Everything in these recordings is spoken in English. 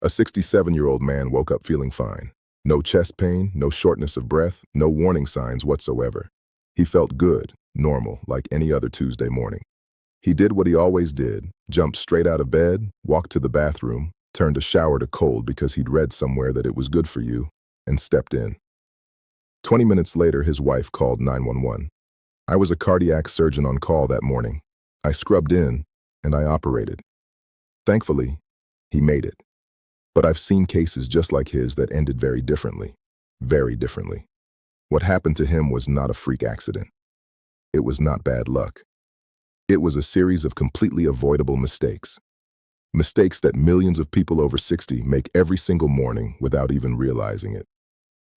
A 67-year-old man woke up feeling fine. No chest pain, no shortness of breath, no warning signs whatsoever. He felt good, normal, like any other Tuesday morning. He did what he always did, jumped straight out of bed, walked to the bathroom, turned a shower to cold because he'd read somewhere that it was good for you, and stepped in. 20 minutes later, his wife called 911. I was a cardiac surgeon on call that morning. I scrubbed in, and I operated. Thankfully, he made it. But I've seen cases just like his that ended very differently. Very differently. What happened to him was not a freak accident. It was not bad luck. It was a series of completely avoidable mistakes. Mistakes that millions of people over 60 make every single morning without even realizing it.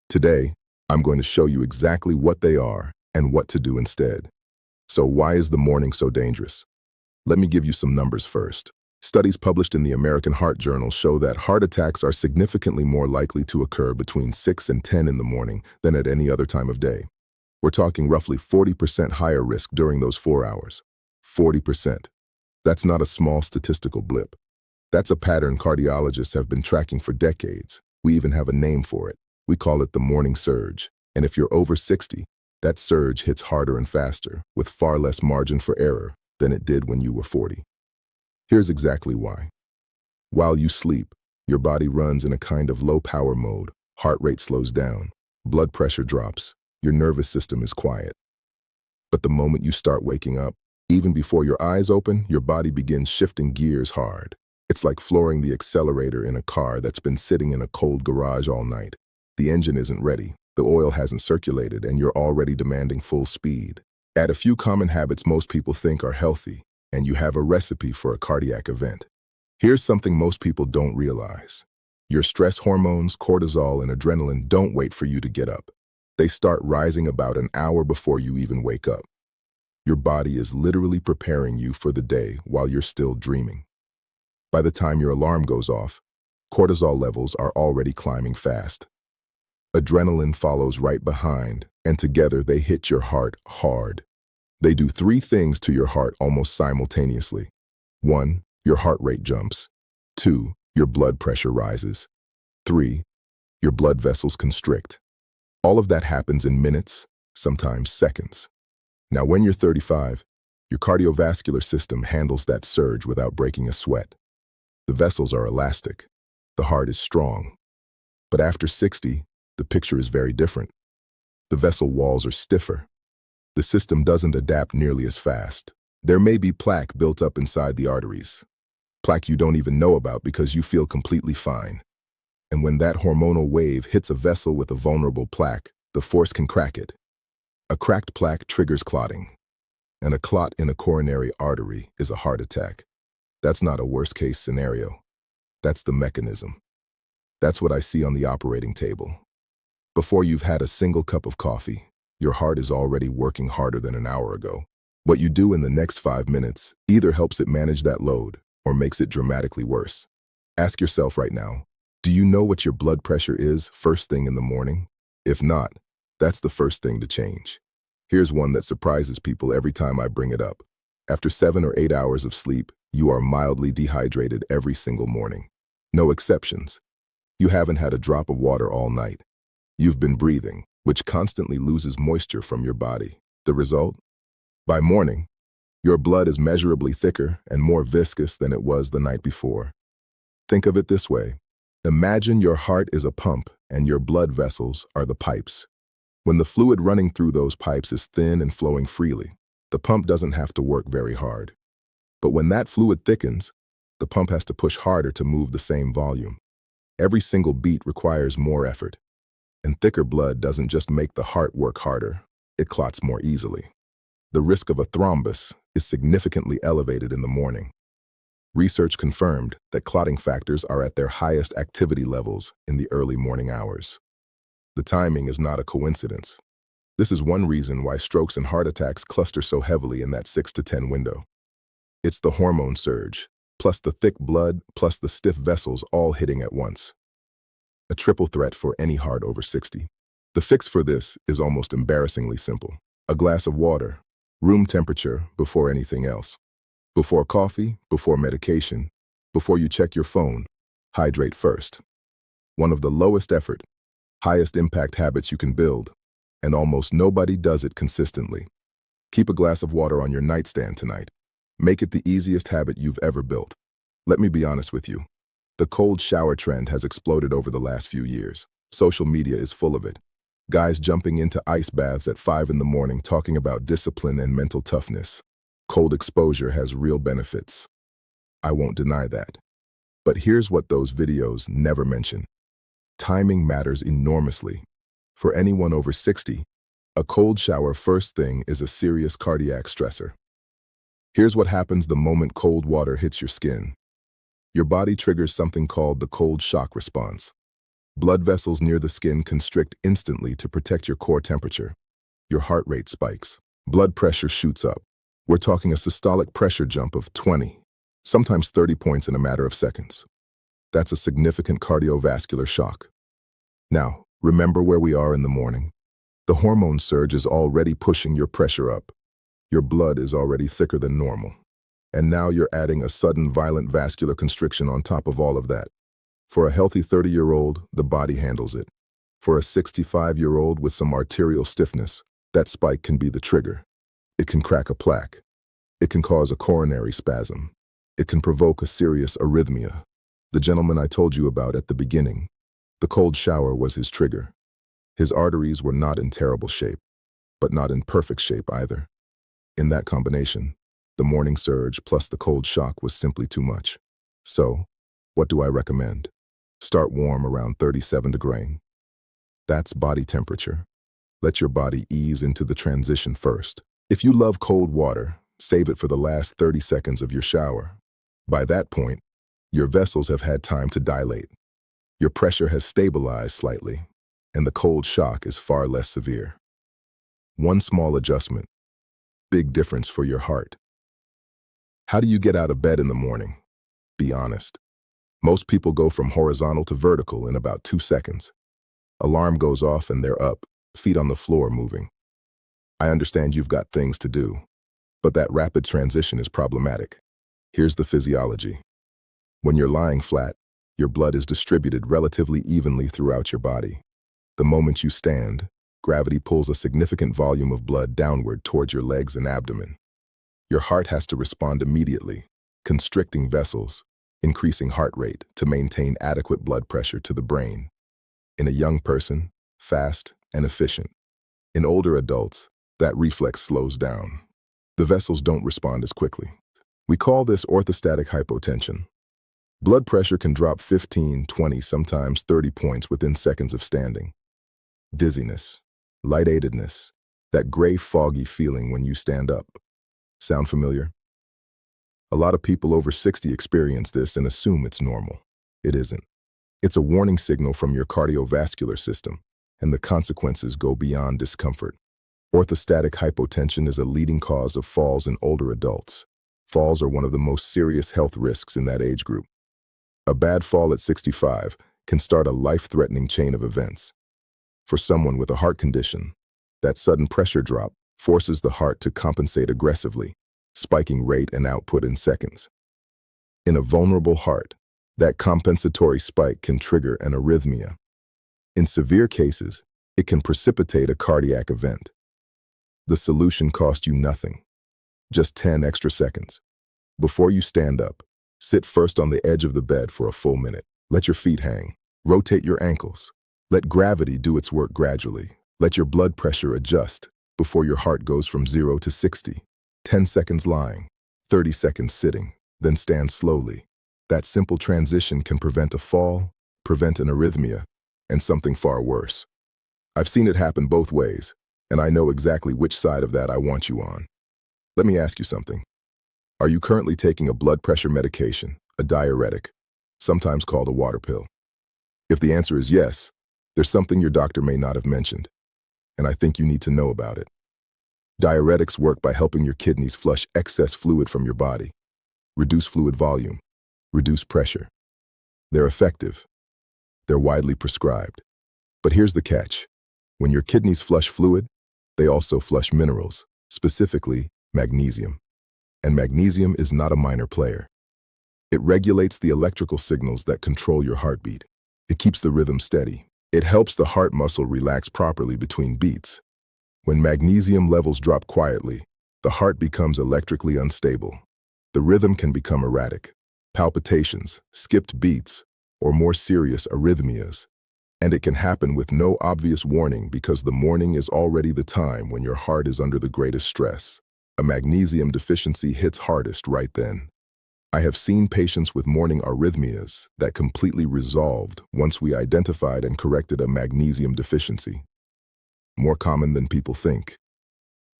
Today, I'm going to show you exactly what they are and what to do instead. So why is the morning so dangerous? Let me give you some numbers first. Studies published in the American Heart Journal show that heart attacks are significantly more likely to occur between 6 and 10 in the morning than at any other time of day. We're talking roughly 40% higher risk during those 4 hours. 40%. That's not a small statistical blip. That's a pattern cardiologists have been tracking for decades. We even have a name for it. We call it the morning surge. And if you're over 60, that surge hits harder and faster, with far less margin for error than it did when you were 40. Here's exactly why. While you sleep, your body runs in a kind of low-power mode. Heart rate slows down, blood pressure drops, your nervous system is quiet. But the moment you start waking up, even before your eyes open, your body begins shifting gears hard. It's like flooring the accelerator in a car that's been sitting in a cold garage all night. The engine isn't ready, the oil hasn't circulated, and you're already demanding full speed. Add a few common habits most people think are healthy, and you have a recipe for a cardiac event. Here's something most people don't realize. Your stress hormones, cortisol, and adrenaline don't wait for you to get up. They start rising about an hour before you even wake up. Your body is literally preparing you for the day while you're still dreaming. By the time your alarm goes off, cortisol levels are already climbing fast. Adrenaline follows right behind, and together they hit your heart hard. They do 3 things to your heart almost simultaneously. 1, your heart rate jumps. 2, your blood pressure rises. 3, your blood vessels constrict. All of that happens in minutes, sometimes seconds. Now, when you're 35, your cardiovascular system handles that surge without breaking a sweat. The vessels are elastic. The heart is strong. But after 60, the picture is very different. The vessel walls are stiffer. The system doesn't adapt nearly as fast. There may be plaque built up inside the arteries. Plaque you don't even know about because you feel completely fine. And when that hormonal wave hits a vessel with a vulnerable plaque, the force can crack it. A cracked plaque triggers clotting. And a clot in a coronary artery is a heart attack. That's not a worst-case scenario. That's the mechanism. That's what I see on the operating table. Before you've had a single cup of coffee, your heart is already working harder than an hour ago. What you do in the next 5 minutes either helps it manage that load or makes it dramatically worse. Ask yourself right now, do you know what your blood pressure is first thing in the morning? If not, that's the first thing to change. Here's one that surprises people every time I bring it up. After 7 or 8 hours of sleep, you are mildly dehydrated every single morning. No exceptions. You haven't had a drop of water all night. You've been breathing, which constantly loses moisture from your body. The result? By morning, your blood is measurably thicker and more viscous than it was the night before. Think of it this way. Imagine your heart is a pump and your blood vessels are the pipes. When the fluid running through those pipes is thin and flowing freely, the pump doesn't have to work very hard. But when that fluid thickens, the pump has to push harder to move the same volume. Every single beat requires more effort. And thicker blood doesn't just make the heart work harder, it clots more easily. The risk of a thrombus is significantly elevated in the morning. Research confirmed that clotting factors are at their highest activity levels in the early morning hours. The timing is not a coincidence. This is one reason why strokes and heart attacks cluster so heavily in that 6 to 10 window. It's the hormone surge, plus the thick blood, plus the stiff vessels all hitting at once. A triple threat for any heart over 60. The fix for this is almost embarrassingly simple. A glass of water, room temperature, before anything else. Before coffee, before medication, before you check your phone, Hydrate first. One of the lowest effort, highest impact habits you can build, and almost nobody does it consistently. Keep a glass of water on your nightstand tonight. Make it the easiest habit you've ever built. Let me be honest with you. The cold shower trend has exploded over the last few years. Social media is full of it. Guys jumping into ice baths at 5 in the morning talking about discipline and mental toughness. Cold exposure has real benefits. I won't deny that. But here's what those videos never mention. Timing matters enormously. For anyone over 60, a cold shower first thing is a serious cardiac stressor. Here's what happens the moment cold water hits your skin. Your body triggers something called the cold shock response. Blood vessels near the skin constrict instantly to protect your core temperature. Your heart rate spikes. Blood pressure shoots up. We're talking a systolic pressure jump of 20, sometimes 30 points in a matter of seconds. That's a significant cardiovascular shock. Now, remember where we are in the morning. The hormone surge is already pushing your pressure up. Your blood is already thicker than normal. And now you're adding a sudden violent vascular constriction on top of all of that. For a healthy 30-year-old, the body handles it. For a 65-year-old with some arterial stiffness, that spike can be the trigger. It can crack a plaque. It can cause a coronary spasm. It can provoke a serious arrhythmia. The gentleman I told you about at the beginning, the cold shower was his trigger. His arteries were not in terrible shape, but not in perfect shape either. In that combination, the morning surge plus the cold shock was simply too much. So, what do I recommend? Start warm around 37 degrees. That's body temperature. Let your body ease into the transition first. If you love cold water, save it for the last 30 seconds of your shower. By that point, your vessels have had time to dilate. Your pressure has stabilized slightly, and the cold shock is far less severe. One small adjustment, big difference for your heart. How do you get out of bed in the morning? Be honest. Most people go from horizontal to vertical in about 2 seconds. Alarm goes off and they're up, feet on the floor moving. I understand you've got things to do, but that rapid transition is problematic. Here's the physiology. When you're lying flat, your blood is distributed relatively evenly throughout your body. The moment you stand, gravity pulls a significant volume of blood downward towards your legs and abdomen. Your heart has to respond immediately, constricting vessels, increasing heart rate to maintain adequate blood pressure to the brain. In a young person, fast and efficient. In older adults, that reflex slows down. The vessels don't respond as quickly. We call this orthostatic hypotension. Blood pressure can drop 15, 20, sometimes 30 points within seconds of standing. Dizziness, lightheadedness, that gray, foggy feeling when you stand up. Sound familiar? A lot of people over 60 experience this and assume it's normal. It isn't. It's a warning signal from your cardiovascular system, and the consequences go beyond discomfort. Orthostatic hypotension is a leading cause of falls in older adults. Falls are one of the most serious health risks in that age group. A bad fall at 65 can start a life-threatening chain of events. For someone with a heart condition, that sudden pressure drop forces the heart to compensate aggressively, spiking rate and output in seconds. In a vulnerable heart, that compensatory spike can trigger an arrhythmia. In severe cases, it can precipitate a cardiac event. The solution costs you nothing, just 10 extra seconds. Before you stand up, sit first on the edge of the bed for a full minute. Let your feet hang. Rotate your ankles. Let gravity do its work gradually. Let your blood pressure adjust before your heart goes from 0 to 60. 10 seconds lying, 30 seconds sitting, then stand slowly. That simple transition can prevent a fall, prevent an arrhythmia, and something far worse. I've seen it happen both ways, and I know exactly which side of that I want you on. Let me ask you something. Are you currently taking a blood pressure medication, a diuretic, sometimes called a water pill? If the answer is yes, there's something your doctor may not have mentioned, and I think you need to know about it. Diuretics work by helping your kidneys flush excess fluid from your body, reduce fluid volume, reduce pressure. They're effective. They're widely prescribed. But here's the catch. When your kidneys flush fluid, they also flush minerals, specifically magnesium. And magnesium is not a minor player. It regulates the electrical signals that control your heartbeat. It keeps the rhythm steady. It helps the heart muscle relax properly between beats. When magnesium levels drop quietly, the heart becomes electrically unstable. The rhythm can become erratic, palpitations, skipped beats, or more serious arrhythmias. And it can happen with no obvious warning because the morning is already the time when your heart is under the greatest stress. A magnesium deficiency hits hardest right then. I have seen patients with morning arrhythmias that completely resolved once we identified and corrected a magnesium deficiency. More common than people think.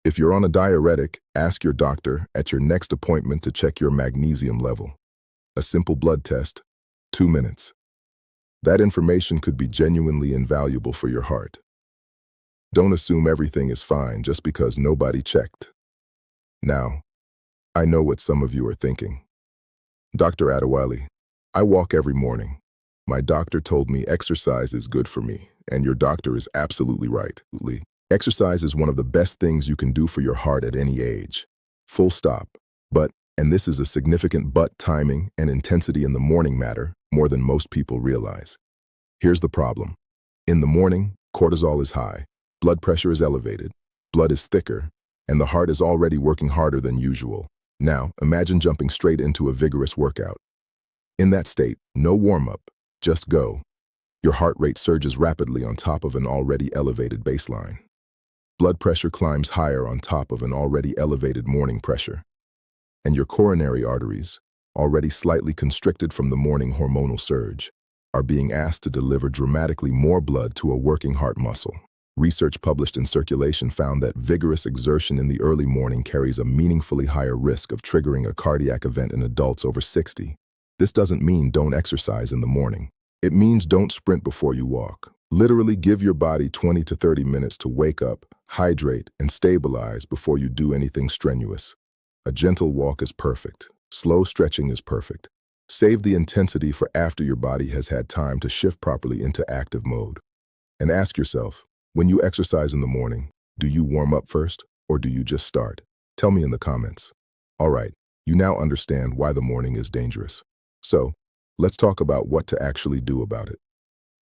If you're on a diuretic, ask your doctor at your next appointment to check your magnesium level. A simple blood test, 2 minutes. That information could be genuinely invaluable for your heart. Don't assume everything is fine just because nobody checked. Now, I know what some of you are thinking. Dr. Adewale, I walk every morning. My doctor told me exercise is good for me, and your doctor is absolutely right. Exercise is one of the best things you can do for your heart at any age. Full stop. But, and this is a significant but, timing and intensity in the morning matter more than most people realize. Here's the problem. In the morning, cortisol is high, blood pressure is elevated, blood is thicker, and the heart is already working harder than usual. Now, imagine jumping straight into a vigorous workout. In that state, no warm-up, just go. Your heart rate surges rapidly on top of an already elevated baseline. Blood pressure climbs higher on top of an already elevated morning pressure. And your coronary arteries, already slightly constricted from the morning hormonal surge, are being asked to deliver dramatically more blood to a working heart muscle. Research published in Circulation found that vigorous exertion in the early morning carries a meaningfully higher risk of triggering a cardiac event in adults over 60. This doesn't mean don't exercise in the morning. It means don't sprint before you walk. Literally give your body 20 to 30 minutes to wake up, hydrate, and stabilize before you do anything strenuous. A gentle walk is perfect. Slow stretching is perfect. Save the intensity for after your body has had time to shift properly into active mode. And ask yourself, when you exercise in the morning, do you warm up first or do you just start? Tell me in the comments. All right, you now understand why the morning is dangerous. So, let's talk about what to actually do about it.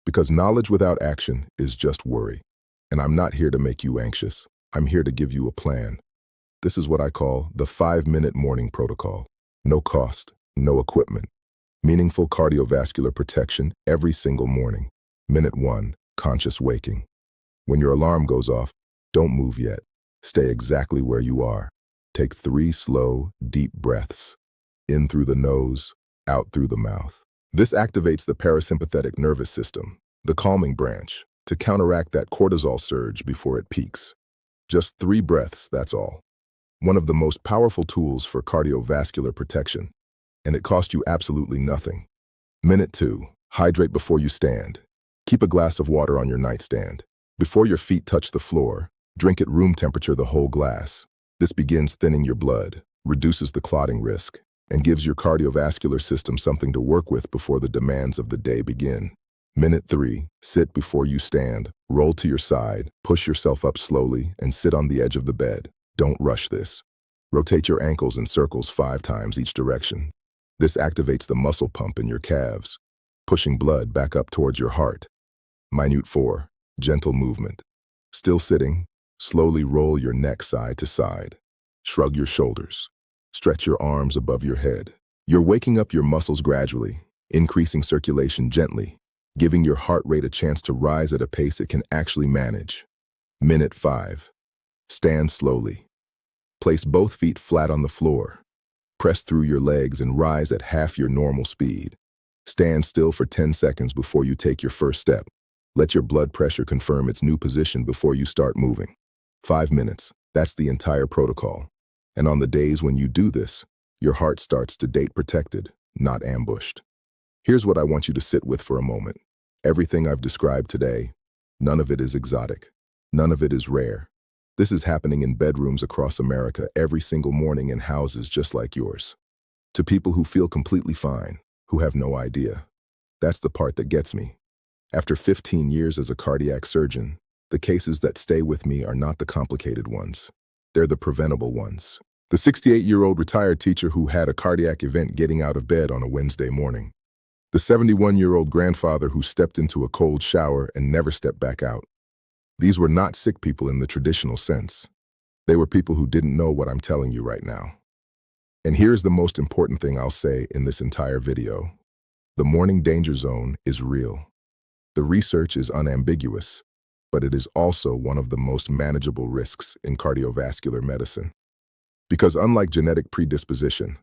Because knowledge without action is just worry. And I'm not here to make you anxious. I'm here to give you a plan. This is what I call the 5-minute morning protocol. No cost, no equipment. Meaningful cardiovascular protection every single morning. Minute 1, conscious waking. When your alarm goes off, don't move yet. Stay exactly where you are. Take 3 slow, deep breaths. In through the nose, out through the mouth. This activates the parasympathetic nervous system, the calming branch, to counteract that cortisol surge before it peaks. Just 3 breaths, that's all. One of the most powerful tools for cardiovascular protection, and it costs you absolutely nothing. Minute 2, hydrate before you stand. Keep a glass of water on your nightstand. Before your feet touch the floor, drink at room temperature the whole glass. This begins thinning your blood, reduces the clotting risk, and gives your cardiovascular system something to work with before the demands of the day begin. Minute 3, sit before you stand, roll to your side, push yourself up slowly, and sit on the edge of the bed. Don't rush this. Rotate your ankles in circles 5 times each direction. This activates the muscle pump in your calves, pushing blood back up towards your heart. Minute 4, gentle movement. Still sitting, slowly roll your neck side to side. Shrug your shoulders. Stretch your arms above your head. You're waking up your muscles gradually, increasing circulation gently, giving your heart rate a chance to rise at a pace it can actually manage. Minute 5. Stand slowly. Place both feet flat on the floor. Press through your legs and rise at half your normal speed. Stand still for 10 seconds before you take your first step. Let your blood pressure confirm its new position before you start moving. 5 minutes, that's the entire protocol. And on the days when you do this, your heart starts to date protected, not ambushed. Here's what I want you to sit with for a moment. Everything I've described today, none of it is exotic. None of it is rare. This is happening in bedrooms across America every single morning in houses just like yours. To people who feel completely fine, who have no idea. That's the part that gets me. After 15 years as a cardiac surgeon, the cases that stay with me are not the complicated ones. They're the preventable ones. The 68-year-old retired teacher who had a cardiac event getting out of bed on a Wednesday morning. The 71-year-old grandfather who stepped into a cold shower and never stepped back out. These were not sick people in the traditional sense. They were people who didn't know what I'm telling you right now. And here's the most important thing I'll say in this entire video. The morning danger zone is real. The research is unambiguous, but it is also one of the most manageable risks in cardiovascular medicine. Because unlike genetic predisposition,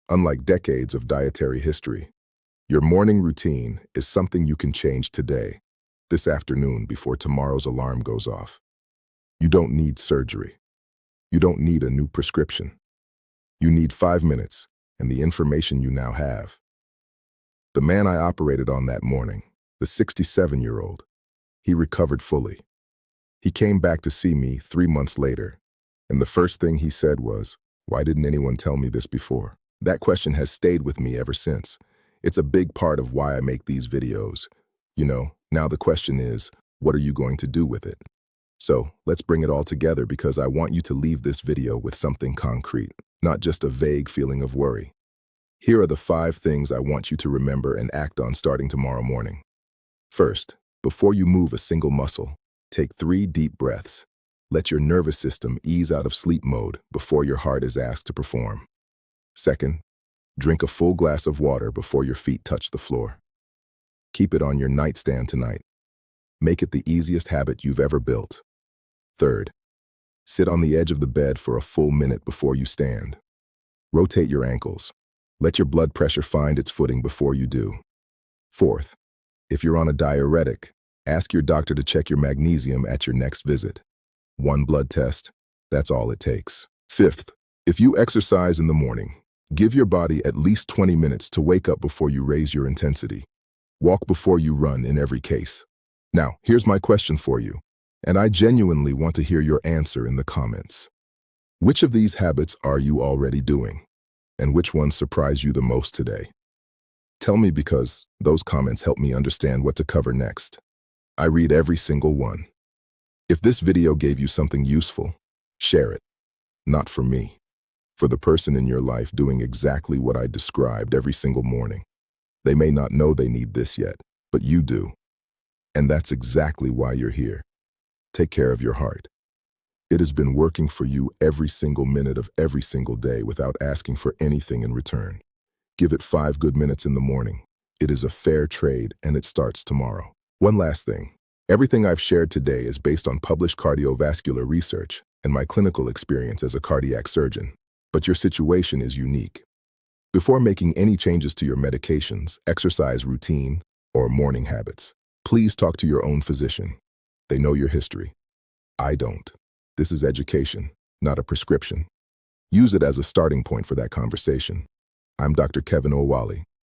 unlike decades of dietary history, your morning routine is something you can change today, this afternoon before tomorrow's alarm goes off. You don't need surgery. You don't need a new prescription. You need 5 minutes and the information you now have. The man I operated on that morning, the 67-year-old, he recovered fully. He came back to see me 3 months later, and the first thing he said was, "Why didn't anyone tell me this before?" That question has stayed with me ever since. It's a big part of why I make these videos. Now the question is, what are you going to do with it? So let's bring it all together because I want you to leave this video with something concrete, not just a vague feeling of worry. Here are the 5 things I want you to remember and act on starting tomorrow morning. First, before you move a single muscle, take 3 deep breaths. Let your nervous system ease out of sleep mode before your heart is asked to perform. Second, drink a full glass of water before your feet touch the floor. Keep it on your nightstand tonight. Make it the easiest habit you've ever built. Third, sit on the edge of the bed for a full minute before you stand. Rotate your ankles. Let your blood pressure find its footing before you do. Fourth, if you're on a diuretic, ask your doctor to check your magnesium at your next visit. 1 blood test, that's all it takes. Fifth, if you exercise in the morning, give your body at least 20 minutes to wake up before you raise your intensity. Walk before you run in every case. Now, here's my question for you, and I genuinely want to hear your answer in the comments. Which of these habits are you already doing? And which ones surprise you the most today? Tell me because those comments help me understand what to cover next. I read every single one. If this video gave you something useful, share it. Not for me, for the person in your life doing exactly what I described every single morning. They may not know they need this yet, but you do. And that's exactly why you're here. Take care of your heart. It has been working for you every single minute of every single day without asking for anything in return. Give it 5 good minutes in the morning. It is a fair trade and it starts tomorrow. One last thing. Everything I've shared today is based on published cardiovascular research and my clinical experience as a cardiac surgeon. But your situation is unique. Before making any changes to your medications, exercise routine, or morning habits, please talk to your own physician. They know your history. I don't. This is education, not a prescription. Use it as a starting point for that conversation. I'm Dr. Adewale,